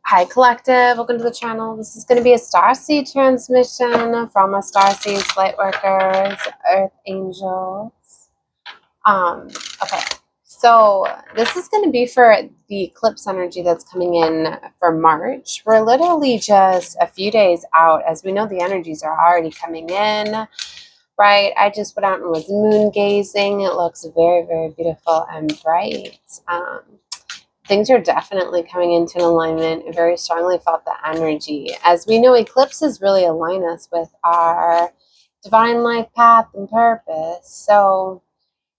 Hi Collective, welcome to the channel. This is going to be a Starseed transmission from a Starseed light workers, Earth Angels. Okay, so this is going to be for the eclipse energy that's coming in for March. We're literally just a few days out. As we know, the energies are already coming in, right? I just went out and was moon gazing. It looks very, very beautiful and bright. Things are definitely coming into an alignment. I very strongly felt the energy. As we know, eclipses really align us with our divine life path and purpose. So,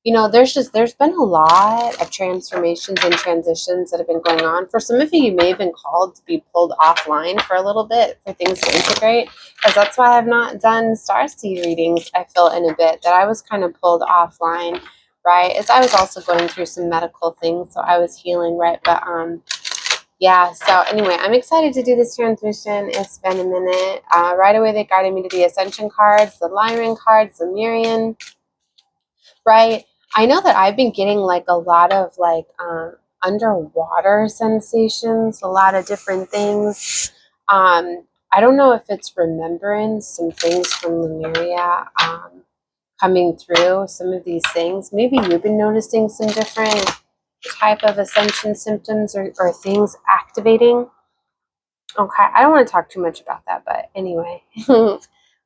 you know, there's been a lot of transformations and transitions that have been going on. For some of you, you may have been called to be pulled offline for a little bit for things to integrate, because that's why I've not done Starseed readings, I feel, in a bit, that I was kind of pulled offline, right? As I was also going through some medical things, so I was healing, right? But yeah, so anyway, I'm excited to do this transmission. It's been a minute. Right away, they guided me to the Ascension cards, the Lyran cards, the Mirian, right? I know that I've been getting like a lot of like underwater sensations, a lot of different things. I don't know if it's remembering some things from Lemuria coming through, some of these things. Maybe you've been noticing some different type of ascension symptoms or things activating. Okay, I don't want to talk too much about that, but anyway,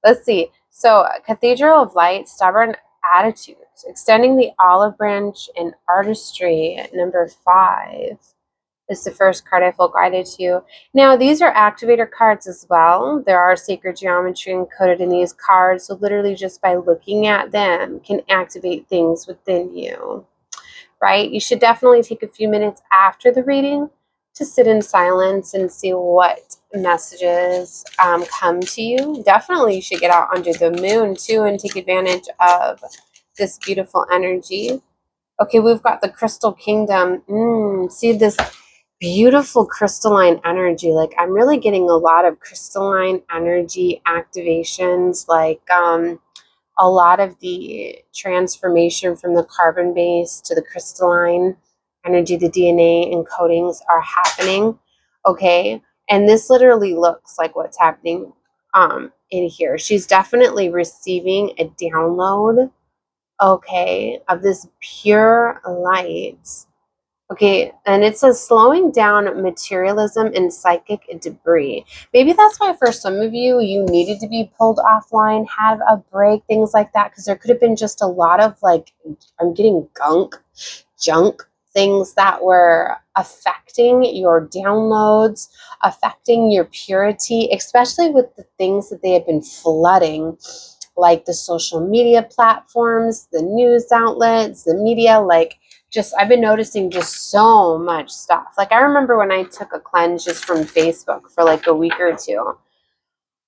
let's see. So, Cathedral of Light, Stubborn Attitudes, Extending the Olive Branch and Artistry, number 5 is the first card I feel guided to. Now, these are activator cards as well. There are sacred geometry encoded in these cards, so literally just by looking at them can activate things within you, right? You should definitely take a few minutes after the reading to sit in silence and see what messages come to you. Definitely you should get out under the moon too and take advantage of this beautiful energy. Okay, we've got the Crystal Kingdom. See this beautiful crystalline energy. Like, I'm really getting a lot of crystalline energy activations, like a lot of the transformation from the carbon base to the crystalline energy, the DNA encodings are happening. Okay, and this literally looks like what's happening in here. She's definitely receiving a download, okay, of this pure light. Okay, and it says slowing down materialism and psychic debris. Maybe that's why for some of you, you needed to be pulled offline, have a break, things like that, because there could have been just a lot of like, I'm getting junk things that were affecting your downloads, affecting your purity, especially with the things that they had been flooding, like the social media platforms, the news outlets, the media, like, I've been noticing just so much stuff. Like, I remember when I took a cleanse just from Facebook for like a week or two,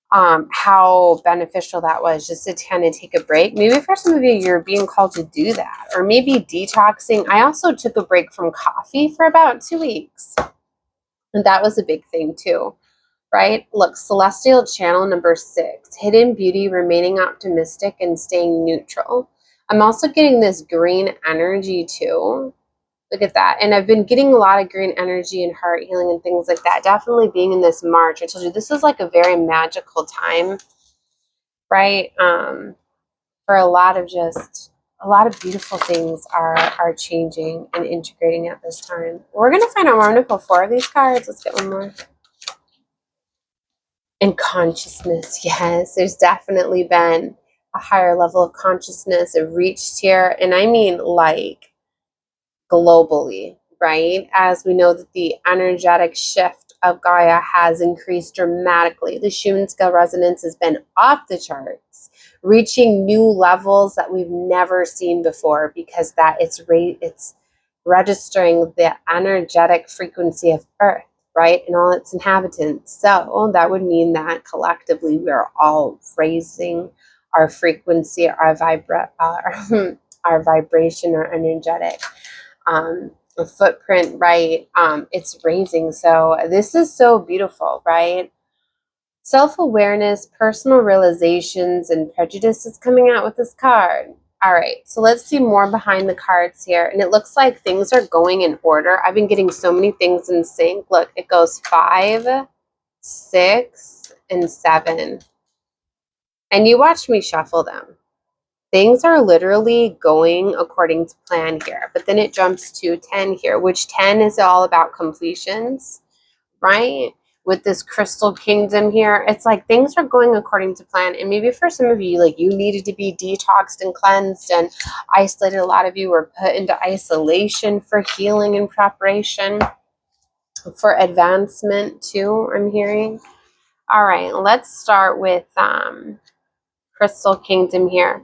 how beneficial that was, just to kind of take a break. Maybe for some of you, you're being called to do that, or maybe detoxing. I also took a break from coffee for about 2 weeks, and that was a big thing too, right? Look, Celestial Channel number 6, Hidden Beauty, Remaining Optimistic and Staying Neutral. I'm also getting this green energy too. Look at that. And I've been getting a lot of green energy and heart healing and things like that. Definitely being in this March. I told you this is like a very magical time, right? For a lot of beautiful things are changing and integrating at this time. We're gonna find out more. I'm gonna pull 4 of these cards. Let's get one more. And consciousness, yes, there's definitely been a higher level of consciousness reached here, and I mean like globally, right? As we know that the energetic shift of Gaia has increased dramatically. The Schumann scale resonance has been off the charts, reaching new levels that we've never seen before, because that it's registering the energetic frequency of Earth, right, and all its inhabitants. So that would mean that collectively we are all raising our frequency, our vibration, our energetic footprint, right? It's raising. So this is so beautiful, right? Self-awareness, personal realizations, and prejudice is coming out with this card. All right, so let's see more behind the cards here. And it looks like things are going in order. I've been getting so many things in sync. Look, it goes 5, 6, and 7. And you watch me shuffle them. Things are literally going according to plan here. But then it jumps to 10 here, which 10 is all about completions, right? With this crystal kingdom here, it's like things are going according to plan. And maybe for some of you, like you needed to be detoxed and cleansed and isolated. A lot of you were put into isolation for healing and preparation for advancement too, I'm hearing. All right, let's start with crystal kingdom here.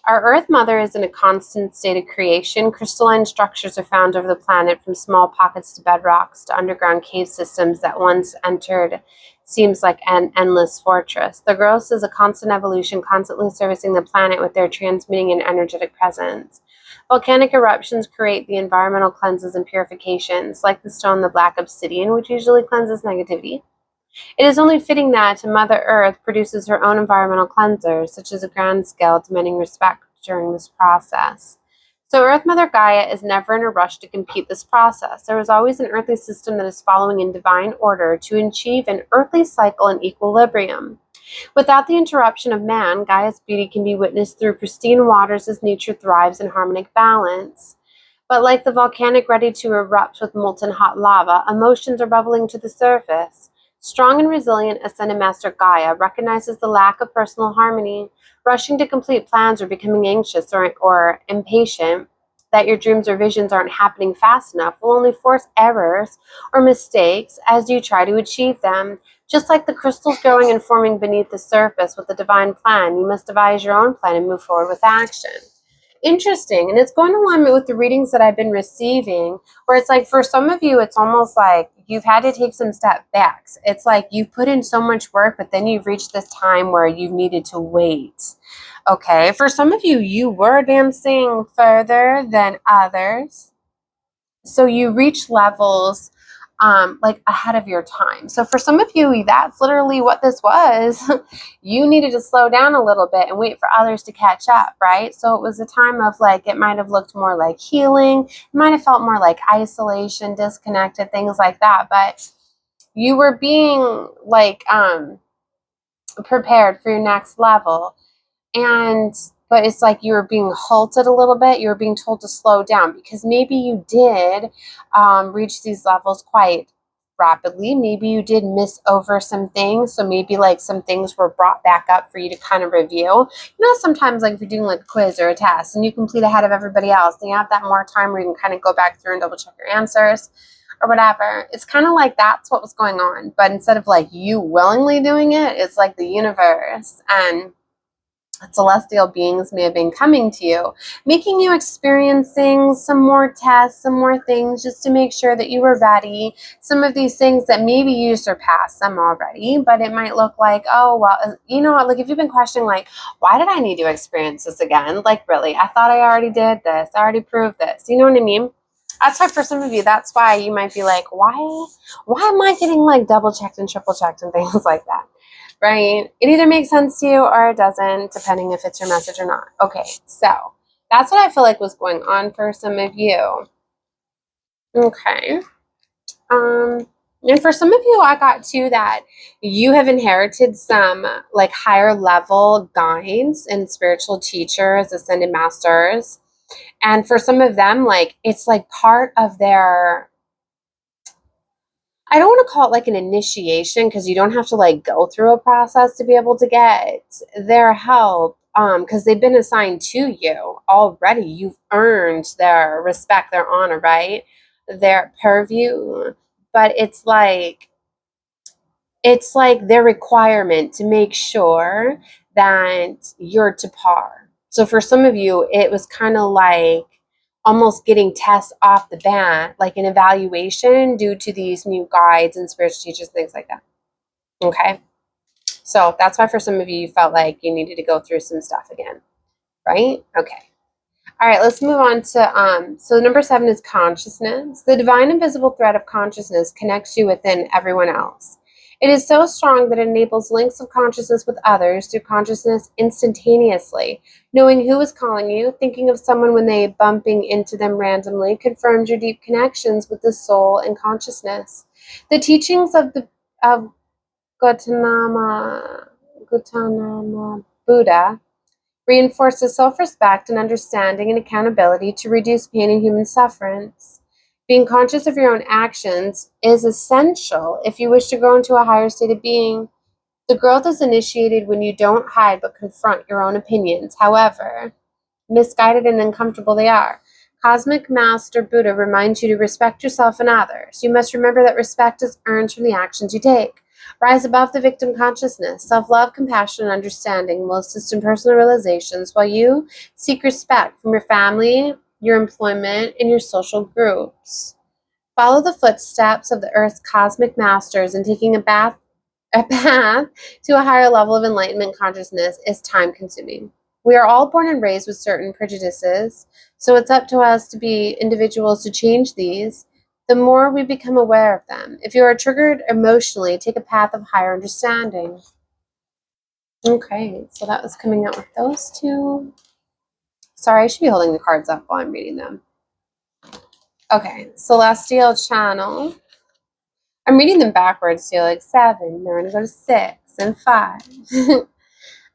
Our Earth Mother is in a constant state of creation. Crystalline structures are found over the planet, from small pockets to bedrocks to underground cave systems that once entered seems like an endless fortress. The growth is a constant evolution, constantly servicing the planet with their transmitting and energetic presence. Volcanic eruptions create the environmental cleanses and purifications, like the stone, the black obsidian, which usually cleanses negativity. It is only fitting that Mother Earth produces her own environmental cleansers, such as a grand scale, demanding respect during this process. So Earth Mother Gaia is never in a rush to complete this process. There is always an earthly system that is following in divine order to achieve an earthly cycle and equilibrium. Without the interruption of man, Gaia's beauty can be witnessed through pristine waters as nature thrives in harmonic balance. But like the volcanic ready to erupt with molten hot lava, emotions are bubbling to the surface. Strong and resilient Ascended Master Gaia recognizes the lack of personal harmony. Rushing to complete plans or becoming anxious or impatient that your dreams or visions aren't happening fast enough will only force errors or mistakes as you try to achieve them. Just like the crystals growing and forming beneath the surface with a divine plan, you must devise your own plan and move forward with action. Interesting. And it's going in alignment with the readings that I've been receiving, where it's like for some of you, it's almost like you've had to take some step backs. It's like you've put in so much work, but then you've reached this time where you've needed to wait. Okay. For some of you, you were advancing further than others. So you reach levels like ahead of your time. So for some of you, that's literally what this was. You needed to slow down a little bit and wait for others to catch up, right? So it was a time of like, it might have looked more like healing. It might have felt more like isolation, disconnected, things like that. But you were being like prepared for your next level. But it's like you were being halted a little bit. You were being told to slow down because maybe you did reach these levels quite rapidly. Maybe you did miss over some things. So maybe like some things were brought back up for you to kind of review. You know, sometimes like if you're doing like a quiz or a test and you complete ahead of everybody else, then you have that more time where you can kind of go back through and double check your answers or whatever. It's kind of like that's what was going on. But instead of like you willingly doing it, it's like the universe and celestial beings may have been coming to you, making you experiencing some more tests, some more things just to make sure that you were ready. Some of these things that maybe you surpassed some already, but it might look like, oh, well, you know what, like if you've been questioning, like, why did I need to experience this again? Like, really, I thought I already did this. I already proved this. You know what I mean? That's why for some of you, that's why you might be like, why am I getting like double checked and triple checked and things like that? Right? It either makes sense to you or it doesn't, depending if it's your message or not. Okay, so that's what I feel like was going on for some of you. Okay. And for some of you, I got too that you have inherited some like higher level guides and spiritual teachers, ascended masters. And for some of them, like it's like part of their, I don't want to call it like an initiation because you don't have to like go through a process to be able to get their help because they've been assigned to you already. You've earned their respect, their honor, right? Their purview. But it's like their requirement to make sure that you're to par. So for some of you, it was kind of like almost getting tests off the bat, like an evaluation due to these new guides and spiritual teachers, things like that. Okay. So that's why for some of you, you felt like you needed to go through some stuff again, right? Okay. All right, let's move on to, so number 7 is consciousness. The divine invisible thread of consciousness connects you within everyone else. It is so strong that it enables links of consciousness with others through consciousness instantaneously. Knowing who is calling you, thinking of someone when they bumping into them randomly, confirms your deep connections with the soul and consciousness. The teachings of Gautama Buddha reinforces self-respect and understanding and accountability to reduce pain and human sufferance. Being conscious of your own actions is essential if you wish to grow into a higher state of being. The growth is initiated when you don't hide but confront your own opinions, however misguided and uncomfortable they are. Cosmic Master Buddha reminds you to respect yourself and others. You must remember that respect is earned from the actions you take. Rise above the victim consciousness. Self-love, compassion, and understanding will assist in personal realizations while you seek respect from your family, your employment, and your social groups. Follow the footsteps of the Earth's cosmic masters, and taking a path to a higher level of enlightenment consciousness is time consuming. We are all born and raised with certain prejudices, so it's up to us to be individuals to change these. The more we become aware of them. If you are triggered emotionally, take a path of higher understanding. Okay, so that was coming out with those two. Sorry, I should be holding the cards up while I'm reading them. Okay, Celestial Channel. I'm reading them backwards too, like 7, they're going to go to 6 and 5.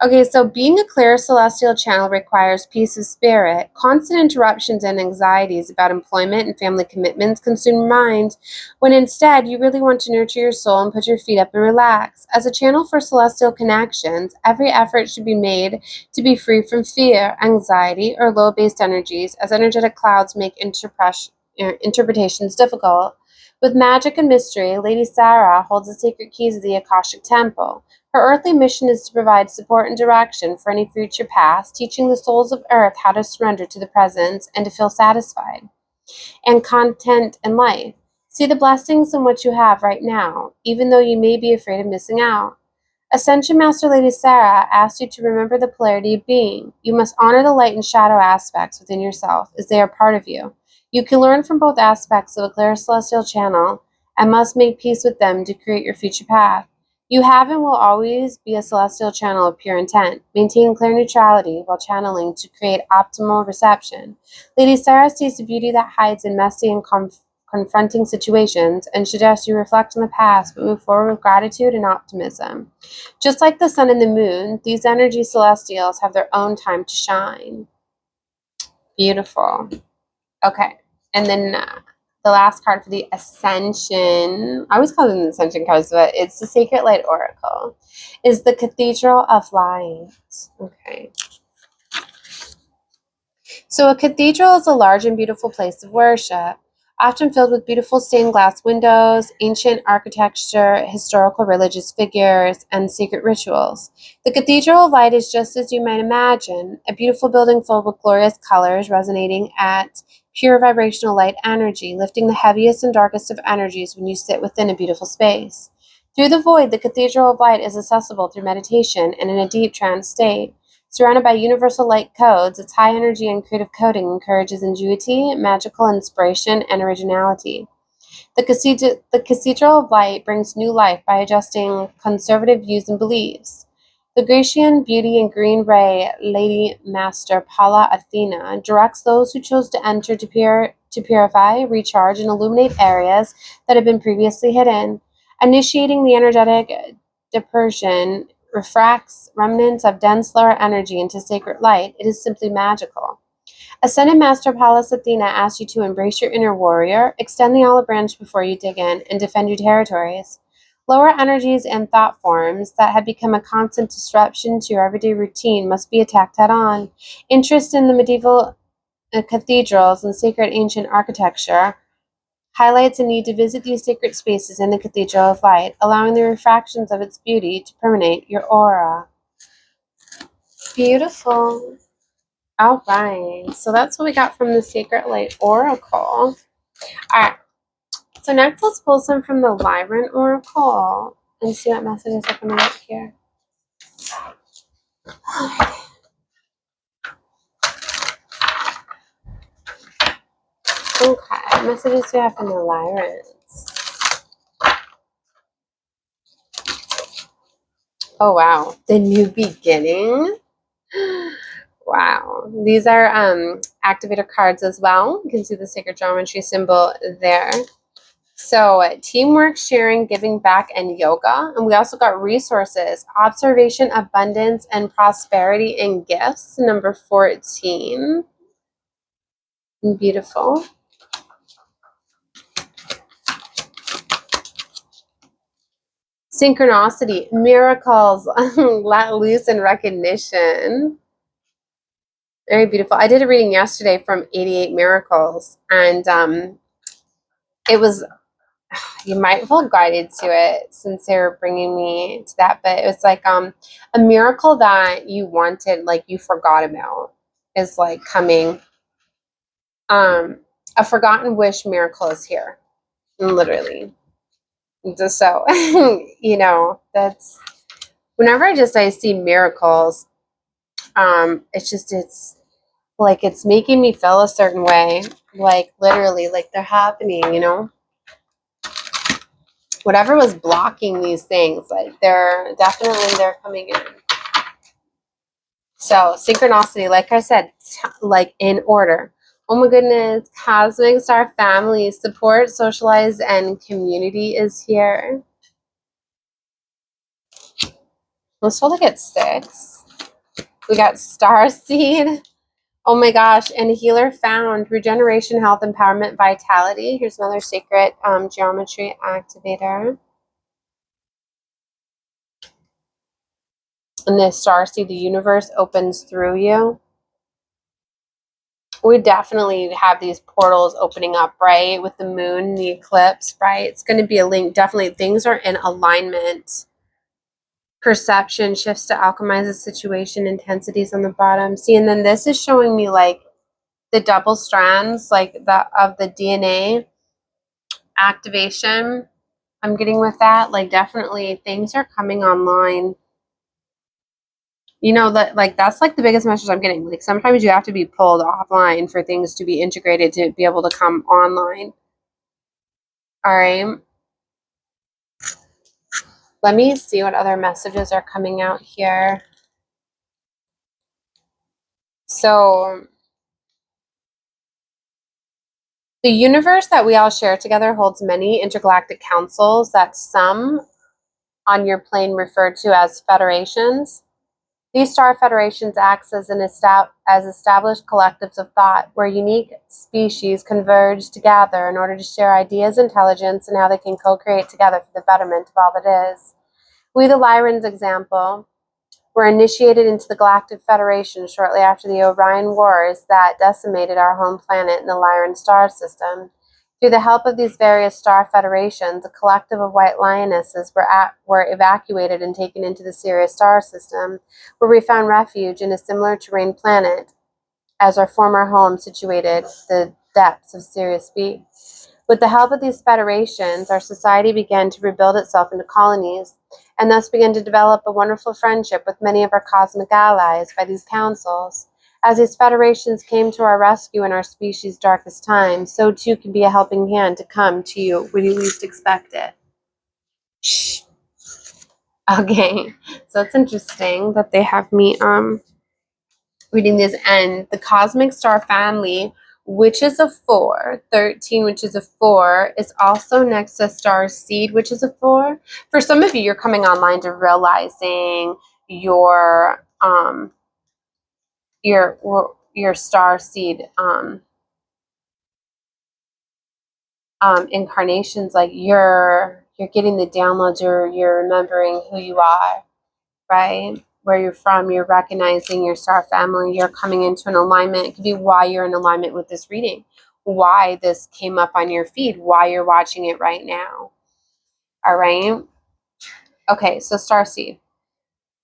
Okay, so being a clear celestial channel requires peace of spirit. Constant interruptions and anxieties about employment and family commitments consume your mind, when instead you really want to nurture your soul and put your feet up and relax. As a channel for celestial connections, every effort should be made to be free from fear, anxiety, or low-based energies, as energetic clouds make interpretations difficult. With magic and mystery, Lady Sarah holds the sacred keys of the Akashic Temple. Her earthly mission is to provide support and direction for any future paths, teaching the souls of Earth how to surrender to the present and to feel satisfied and content in life. See the blessings in what you have right now, even though you may be afraid of missing out. Ascension Master Lady Sarah asks you to remember the polarity of being. You must honor the light and shadow aspects within yourself, as they are part of you. You can learn from both aspects of a clear celestial channel and must make peace with them to create your future path. You have and will always be a celestial channel of pure intent. Maintain clear neutrality while channeling to create optimal reception. Lady Sarah sees the beauty that hides in messy and confronting situations and suggests you reflect on the past but move forward with gratitude and optimism. Just like the sun and the moon, these energy celestials have their own time to shine. Beautiful. Okay, and then the last card for the Ascension, I always call them the Ascension cards, but it's the Sacred Light Oracle, is the Cathedral of Light. Okay. So a cathedral is a large and beautiful place of worship, often filled with beautiful stained glass windows, ancient architecture, historical religious figures, and sacred rituals. The Cathedral of Light is just as you might imagine, a beautiful building filled with glorious colors resonating at pure vibrational light energy, lifting the heaviest and darkest of energies when you sit within a beautiful space. Through the void, the Cathedral of Light is accessible through meditation and in a deep trance state. Surrounded by universal light codes, its high energy and creative coding encourages ingenuity, magical inspiration, and originality. The Cathedral of Light brings new life by adjusting conservative views and beliefs. The Grecian beauty and green ray Lady Master Paula Athena directs those who chose to enter to purify, recharge, and illuminate areas that have been previously hidden. Initiating the energetic dispersion refracts remnants of dense lower energy into sacred light. It is simply magical. Ascended Master Pallas Athena asks you to embrace your inner warrior, extend the olive branch before you dig in, and defend your territories. Lower energies and thought forms that have become a constant disruption to your everyday routine must be attacked head on. Interest in the medieval cathedrals and sacred ancient architecture highlights a need to visit these sacred spaces in the Cathedral of Light, allowing the refractions of its beauty to permeate your aura. Beautiful. All right, so that's what we got from the Sacred Light Oracle. All right, so next let's pull some from the Lyran Oracle and see what messages are coming up here. Okay, messages we have from the Lyrans. Oh, wow. The new beginning. Wow. These are activator cards as well. You can see the sacred geometry symbol there. So teamwork, sharing, giving back, and yoga. And we also got resources, observation, abundance, and prosperity and gifts, number 14. Beautiful. Synchronicity, miracles, let loose, and recognition. Very beautiful. I did a reading yesterday from 88 Miracles, and it was, you might feel guided to it since they were bringing me to that, but it was like a miracle that you wanted, like you forgot about, is like coming. A forgotten wish miracle is here, literally. Just so, that's whenever I see miracles, it's like it's making me feel a certain way, like literally, like they're happening. Whatever was blocking these things, like they're coming in. So synchronicity, like I said, like in order. Oh my goodness, cosmic star family support, socialize, and community is here. Let's look at 6. We got Starseed. Oh my gosh, and healer found, regeneration, health, empowerment, vitality. Here's another sacred geometry activator. And the Starseed, the universe opens through you. We definitely have these portals opening up, right? With the moon, the eclipse, right? It's going to be a link. Definitely things are in alignment. Perception shifts to alchemize the situation, intensities on the bottom. See, and then this is showing me like the double strands, like of the DNA activation. I'm getting with that. Like definitely things are coming online. That like that's like the biggest message I'm getting. Like sometimes you have to be pulled offline for things to be integrated to be able to come online. All right. Let me see what other messages are coming out here. So the universe that we all share together holds many intergalactic councils that some on your plane refer to as federations. These star federations act as established collectives of thought, where unique species converge together in order to share ideas, intelligence, and how they can co-create together for the betterment of all that is. We, the Lyrans, example, were initiated into the Galactic Federation shortly after the Orion Wars that decimated our home planet in the Lyran star system. Through the help of these various star federations, a collective of white lionesses were evacuated and taken into the Sirius star system, where we found refuge in a similar terrain planet as our former home situated the depths of Sirius B. With the help of these federations, our society began to rebuild itself into colonies, and thus began to develop a wonderful friendship with many of our cosmic allies by these councils. As these federations came to our rescue in our species' darkest times, so too can be a helping hand to come to you when you least expect it. Shh. Okay, so it's interesting that they have me reading this, and the cosmic star family, which is a 4, 13, which is a 4, is also next to Starseed, which is a 4. For some of you, you're coming online to realizing your Starseed incarnations, like you're getting the downloads, you're remembering who you are, right? Where you're from, you're recognizing your star family, you're coming into an alignment. It could be why you're in alignment with this reading, why this came up on your feed, why you're watching it right now. All right. Okay, so Starseed.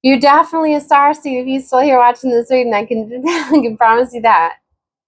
You're definitely a Starseed if you're still here watching this reading. I can promise you that.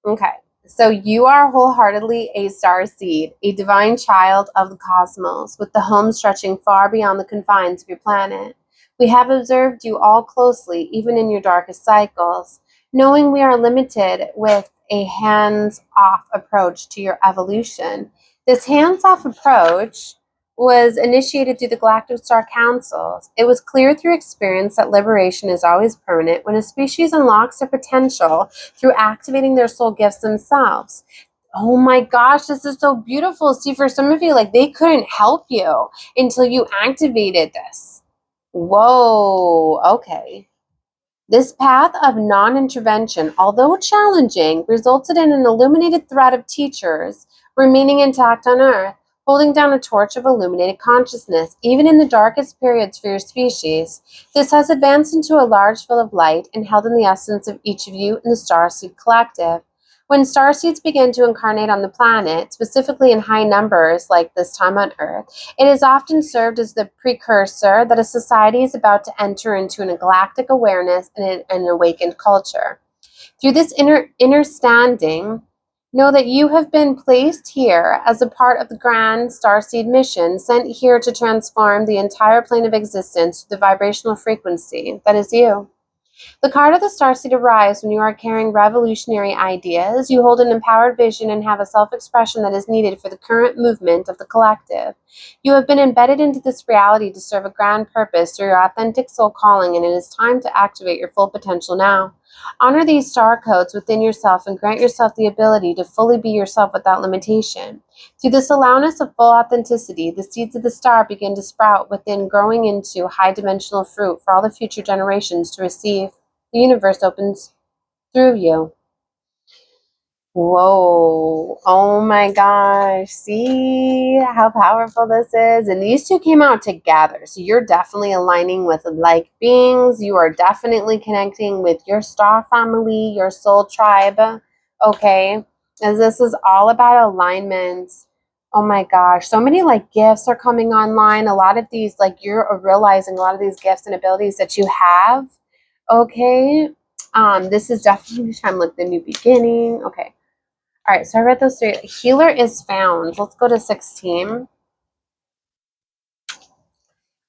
Okay. So you are wholeheartedly a starseed, a divine child of the cosmos, with the home stretching far beyond the confines of your planet. We have observed you all closely, even in your darkest cycles, knowing we are limited with a hands-off approach to your evolution. This hands-off approach was initiated through the Galactic Star Councils. It was clear through experience that liberation is always permanent when a species unlocks their potential through activating their soul gifts themselves. Oh my gosh, this is so beautiful. See, for some of you, like they couldn't help you until you activated this. Whoa, okay. This path of non-intervention, although challenging, resulted in an illuminated thread of teachers remaining intact on Earth, holding down a torch of illuminated consciousness, even in the darkest periods for your species. This has advanced into a large field of light and held in the essence of each of you in the Starseed Collective. When starseeds begin to incarnate on the planet, specifically in high numbers like this time on Earth, it has often served as the precursor that a society is about to enter into a galactic awareness and an awakened culture. Through this understanding, know that you have been placed here as a part of the grand starseed mission, sent here to transform the entire plane of existence to the vibrational frequency that is you. The card of the Starseed arrives when you are carrying revolutionary ideas, you hold an empowered vision, and have a self-expression that is needed for the current movement of the collective. You have been embedded into this reality to serve a grand purpose through your authentic soul calling, and it is time to activate your full potential now. Honor these star codes within yourself and grant yourself the ability to fully be yourself without limitation. Through this allowness of full authenticity, the seeds of the star begin to sprout within, growing into high dimensional fruit for all the future generations to receive. The universe opens through you. Whoa. Oh my gosh. See how powerful this is? And these two came out together. So you're definitely aligning with like beings. You are definitely connecting with your star family, your soul tribe. Okay. As this is all about alignments. Oh my gosh. So many like gifts are coming online. A lot of these, like you're realizing a lot of these gifts and abilities that you have. Okay. This is definitely time like the new beginning. Okay. All right, so I read those three. Healer is found. Let's go to 16.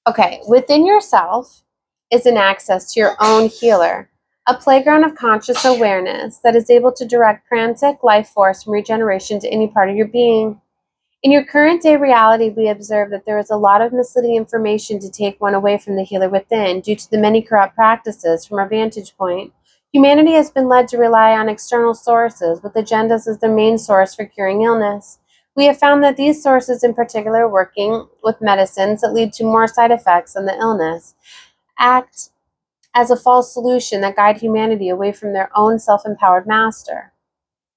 Okay, within yourself is an access to your own healer, a playground of conscious awareness that is able to direct frantic life force from regeneration to any part of your being. In your current day reality, we observe that there is a lot of misleading information to take one away from the healer within due to the many corrupt practices from our vantage point. Humanity has been led to rely on external sources, with agendas as their main source for curing illness. We have found that these sources, in particular, working with medicines that lead to more side effects than the illness, act as a false solution that guide humanity away from their own self-empowered master.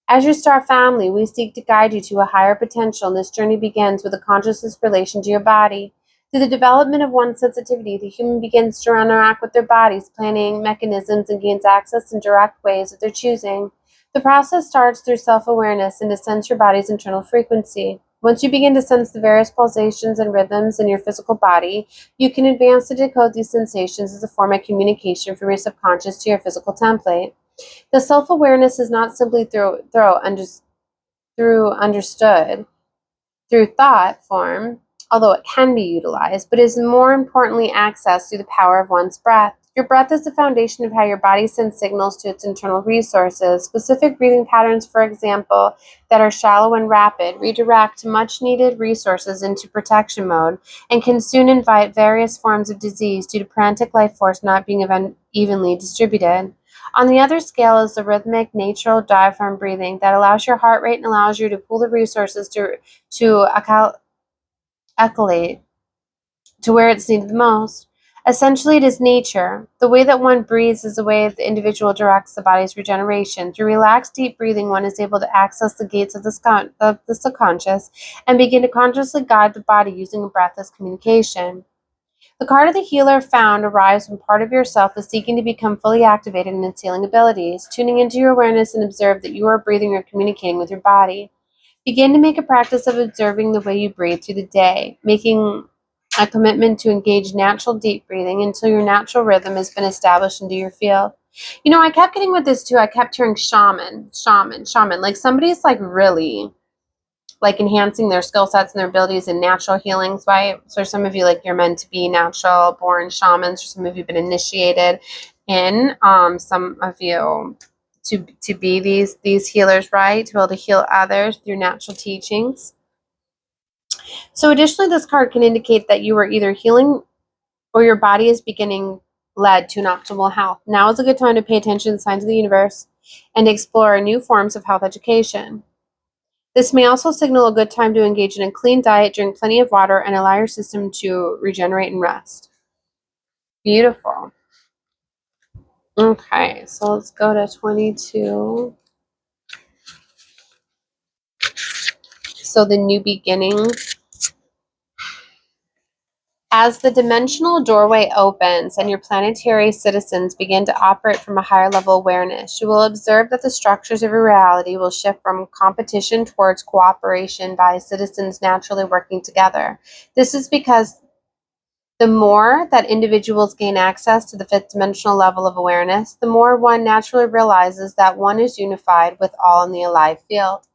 As your star family, we seek to guide you to a higher potential, and this journey begins with a consciousness relation to your body. Through the development of one's sensitivity, the human begins to interact with their bodies, planning mechanisms, and gains access in direct ways of their choosing. The process starts through self-awareness and to sense your body's internal frequency. Once you begin to sense the various pulsations and rhythms in your physical body, you can advance to decode these sensations as a form of communication from your subconscious to your physical template. The self-awareness is not simply understood through thought form, although it can be utilized, but is more importantly accessed through the power of one's breath. Your breath is the foundation of how your body sends signals to its internal resources. Specific breathing patterns, for example, that are shallow and rapid, redirect much-needed resources into protection mode and can soon invite various forms of disease due to frantic life force not being evenly distributed. On the other scale is the rhythmic, natural diaphragm breathing that allows your heart rate and allows you to pool the resources to accolade to where it's needed the most. Essentially, it is nature. The way that one breathes is the way the individual directs the body's regeneration. Through relaxed, deep breathing, one is able to access the gates of the subconscious and begin to consciously guide the body using a breath as communication. The card of the healer found arrives when part of yourself is seeking to become fully activated in its healing abilities. Tuning into your awareness and observe that you are breathing or communicating with your body. Begin to make a practice of observing the way you breathe through the day, making a commitment to engage natural deep breathing until your natural rhythm has been established into your field. You know, I kept getting with this too. I kept hearing shaman. Like somebody's like really like enhancing their skill sets and their abilities in natural healings, right? So some of you, like you're meant to be natural born shamans, or some of you have been initiated in, some of you to be these healers, right? To be able to heal others through natural teachings. So additionally, this card can indicate that you are either healing or your body is beginning led to an optimal health. Now is a good time to pay attention to the signs of the universe and explore new forms of health education. This may also signal a good time to engage in a clean diet, drink plenty of water, and allow your system to regenerate and rest. Beautiful. Okay, so let's go to 22. So the new beginning. As the dimensional doorway opens and your planetary citizens begin to operate from a higher level awareness, you will observe that the structures of your reality will shift from competition towards cooperation by citizens naturally working together. This is because the more that individuals gain access to the fifth dimensional level of awareness, the more one naturally realizes that one is unified with all in the alive field.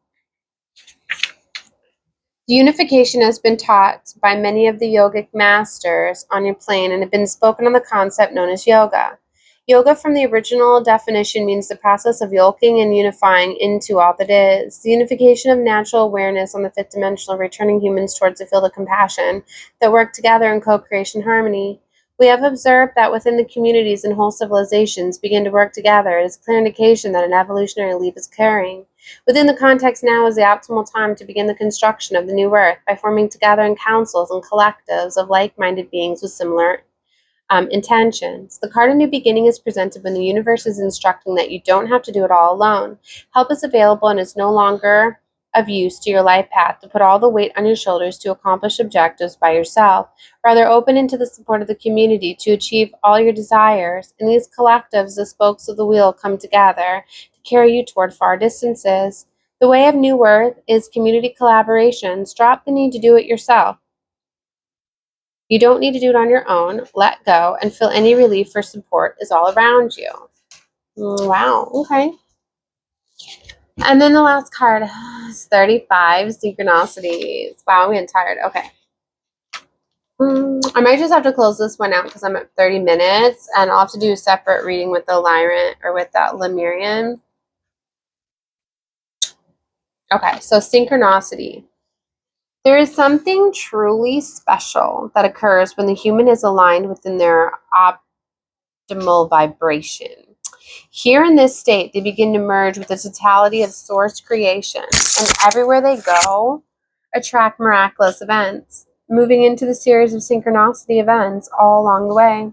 The unification has been taught by many of the yogic masters on your plane and have been spoken on the concept known as yoga. Yoga, from the original definition, means the process of yoking and unifying into all that is. The unification of natural awareness on the fifth dimensional, returning humans towards a field of compassion that work together in co-creation harmony. We have observed that within the communities and whole civilizations begin to work together. It is a clear indication that an evolutionary leap is occurring. Within the context, now is the optimal time to begin the construction of the new earth by forming together in councils and collectives of like-minded beings with similar intentions. The card of new beginning is presented when the universe is instructing that you don't have to do it all alone. Help is available and is no longer of use to your life path to put all the weight on your shoulders to accomplish objectives by yourself. Rather, open into the support of the community to achieve all your desires. In these collectives, the spokes of the wheel come together to carry you toward far distances. The way of new earth is community collaborations. Drop the need to do it yourself. You don't need to do it on your own. Let go and feel any relief or support is all around you. Wow, okay. And then the last card is 35, synchronicities. Wow, I'm getting tired. Okay. I might just have to close this one out because I'm at 30 minutes and I'll have to do a separate reading with the Lyran or with that Lemurian. Okay, so synchronicity. There is something truly special that occurs when the human is aligned within their optimal vibration. Here in this state, they begin to merge with the totality of source creation, and everywhere they go, attract miraculous events, moving into the series of synchronicity events all along the way.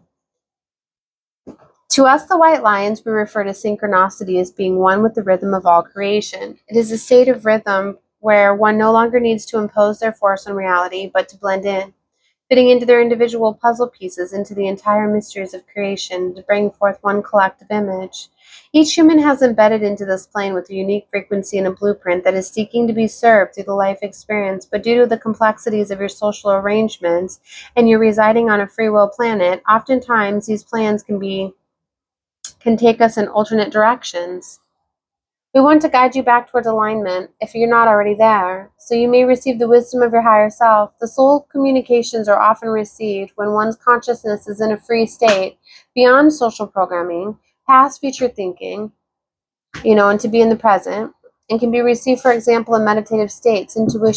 To us, the White Lions, we refer to synchronicity as being one with the rhythm of all creation. It is a state of rhythm where one no longer needs to impose their force on reality, but to blend in, fitting into their individual puzzle pieces into the entire mysteries of creation to bring forth one collective image. Each human has embedded into this plane with a unique frequency and a blueprint that is seeking to be served through the life experience, but due to the complexities of your social arrangements and you're residing on a free will planet, oftentimes these plans can take us in alternate directions. We want to guide you back towards alignment if you're not already there, so you may receive the wisdom of your higher self. The soul communications are often received when one's consciousness is in a free state, beyond social programming, past future thinking, and to be in the present, and can be received, for example, in meditative states, intuition,